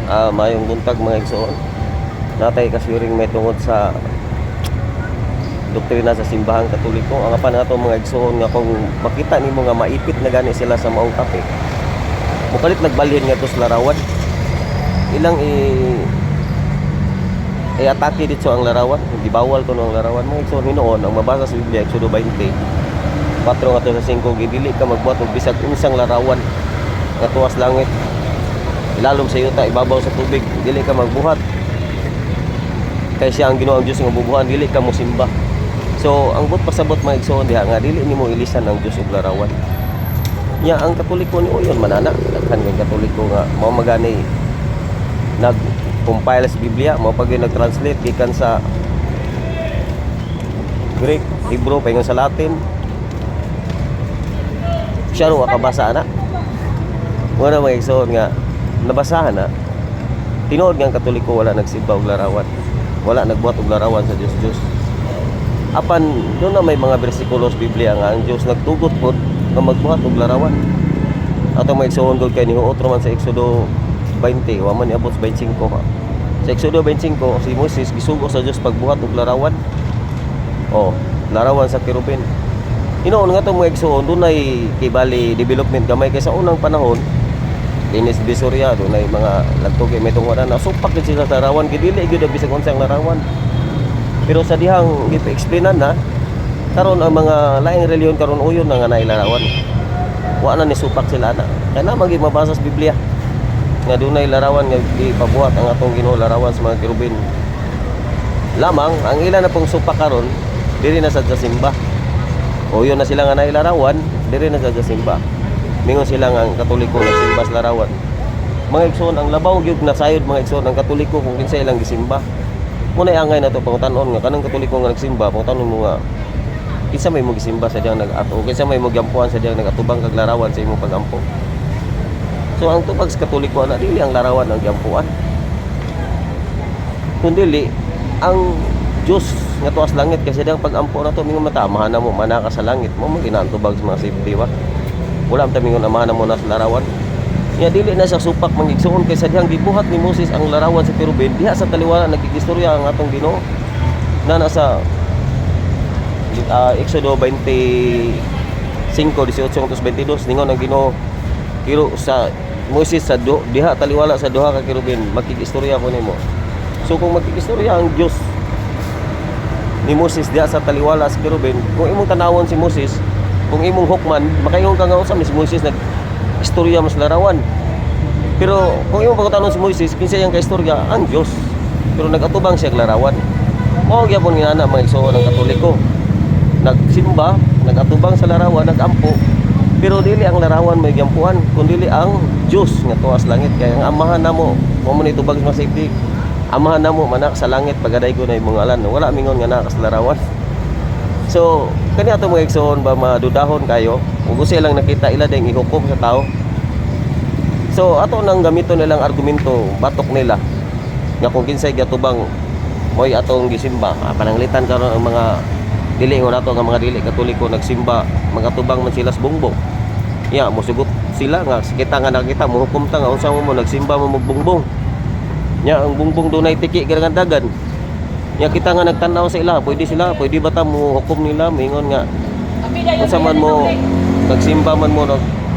Mayong buntag mga igsoon. Natay kaswiring may tungod sa doktrina sa simbahang Katoliko. Ang apan nato mga igsoon nga kung makita nimo nga maipit na gani sila sa maong kape, mukalit nagbalhin nga to sa larawan. Ilang atake dito ang larawan. Hindi bawal to ang larawan mga igsoon. Hinoon ang mabasa sa Biblia, Exodo 20 4 nga sa 5, gidili ka magbuhat og bisag unsang larawan nga tuwas langit, ilalom sa yuta, ibabaw sa tubig, dili ka magbuhat kay siya ang Ginoo ang Dios nga bubuhan, dili ka mo simba. So ang but pasabot mga igsoon diha nga dili nimo ilisan ang Dios og larawan. Nya ang Katoliko ni uyon manana, daghan kay Katoliko nga mao magani nag-compile sa Biblia, mao pag nag-translate gikan sa Greek, Hebrew paingon sa Latin. Siya ro akabasa na. Wala mga igsoon nga nabasahan na. Tinuod nga ang Katoliko wala nagsimba og larawan. Wala nagbuhat og larawan sa Dios. Apan doon na may mga bersikulo sa Biblia nga ang Dios nagtugot pod nga magbuhat og larawan. Ato may igsoon gud kay ni otro man sa Exodo 20, wa man niabot sa 25 ha. Sa Exodo 25 si Moses gisugo sa Dios pagbuhat og larawan. Larawan sa kerubin. Hinoon nga to mga igsoon, dunay kibali development gamay kay sa unang panahon. Linis Bisoria, dunay mga lagtugi may tungod na supak gid sila sa larawan, gidili gyud ang bisag unsang larawan. Pero sa dihang gipa-explainan na karon ang mga laing reliyon karon uyon na nga nailarawan. Wa na ni supak sila na. Kaya na magi mabasa sa Biblia nga dunay larawan nga ipabuhat ang atong Ginoo larawan sa mga kerubin. Lamang ang ilan na pong supak karon diri na sa simba. O yun na sila nga nailarawan, diri na sa simba. Mingon sila nga ang Katoliko nagsimba sa larawan. Mga igsoon, ang labaw gyud na sayod mga igsoon ang Katoliko kung kinsa ilang gisimba. Muna angay na to pangutan-on nga kanang Katoliko nga nagsimba, pangutan mo nga kinsa may mo gisimba sa diyang nag-ato, kinsa may mo giampuan sa diyang nagatubang kag larawan sa imong pagampo. So ang tubag sa Katoliko na dili ang larawan ang giampuan. Kundi ang Diyos nga tuwas langit kasi dang pagampo na to mingon mata amahan na mo manaka sa langit mo ginantubag sa mga safety ba. Wala man mingon amahan na mo na sa larawan. Nya dili na sa supak mangigsuon kay sa dihang gibuhat ni Moses ang larawan sa kerubin diha sa taliwala nagigistorya ang atong Ginoo na nasa Exodo 25:18-22 ningon ang Ginoo kiro sa Moses sa diha taliwala sa duha ka kerubin makigistorya ko nimo. So kung makigistorya ang Dios ni Moses diha sa taliwala sa kerubin, kung imong tanawon si Moses, kung imong hukman, makaingon ka nga usab ni si Moses nag-istorya mas larawan. Pero kung imong pagtanong si Moses, kinsa yang kaistorya? Ang Dios. Pero nagatubang siya larawan. Mao gyapon nga mga igsoon ng Katoliko. Nagsimba, nagatubang sa larawan, nagampo. Pero dili ang larawan may giampuan, kundi ang Dios nga tuwas langit. Kaya ang amahan namo, mo ni tubag sa safety. Amahan na mo manak sa langit pagaday ko na yung mga alan. Wala mingon nga nakas larawan. So kani ato mga igsoon ba madudahon kayo ug usa lang nakita ila ding ihukom sa tao. So ato nang gamiton nilang argumento batok nila nga kung kinsay gatubang moy atong gisimba. Pananglitan karon ang mga dili ngo nato nga mga dili Katoliko nagsimba magatubang man sila sa bungbong. Mosugot sila nga kita nga nakita mo hukom ta nga unsa mo nagsimba mo bungbong. Nya ang bungbong dunay tiki giragandagan. Nya kita nga nagtanaw sa ila, pwede ba ta mo hukom nila mingon nga unsa man mo nagsimba man mo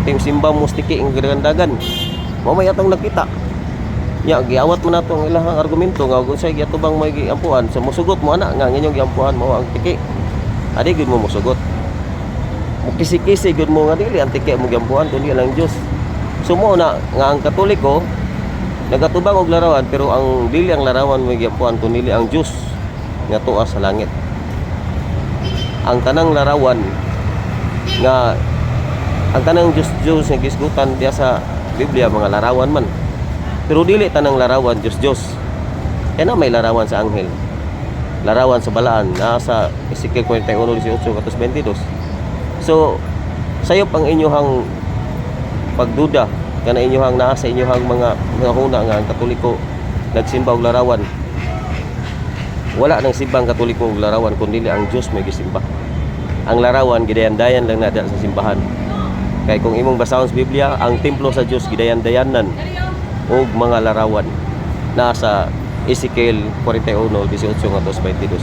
tim simba mo tiki ang giragandagan. Mao may atong nakita. Nya giawat man nato ang ilahang argumento nga kung say giatubang may giampuan, so mosugot mo ana nga nginyong giampuan mo ang tiki. Adi gid mo mosugot. Mukisi-kisi gid mo nga dili ang tiki mo giampuan kundi lang Dios. Sumo na nga ang Katoliko nagatubang og larawan pero ang dili ang larawan may giampuan kundi ang Dios nga tuwa sa langit. Ang tanang larawan nga ang tanang Dios nga gisgutan diya sa Biblia mga larawan man. Pero dili tanang larawan Dios. Kaya na may larawan sa anghel. Larawan sa balaan nasa Ezekiel 41:18-22. So sayop ang inyong pagduda kana inyohang naa sa inyohang mga huna nga ang Katoliko nagsimba og larawan. Wala nang simbang Katoliko og larawan kundi ang Dios may gisimba. Ang larawan gidayan-dayan lang nada sa simbahan. Kay kung imong basahon sa Biblia, ang templo sa Dios gidayan-dayanan. ug mga larawan nasa Ezekiel 41:18 ngadto 22.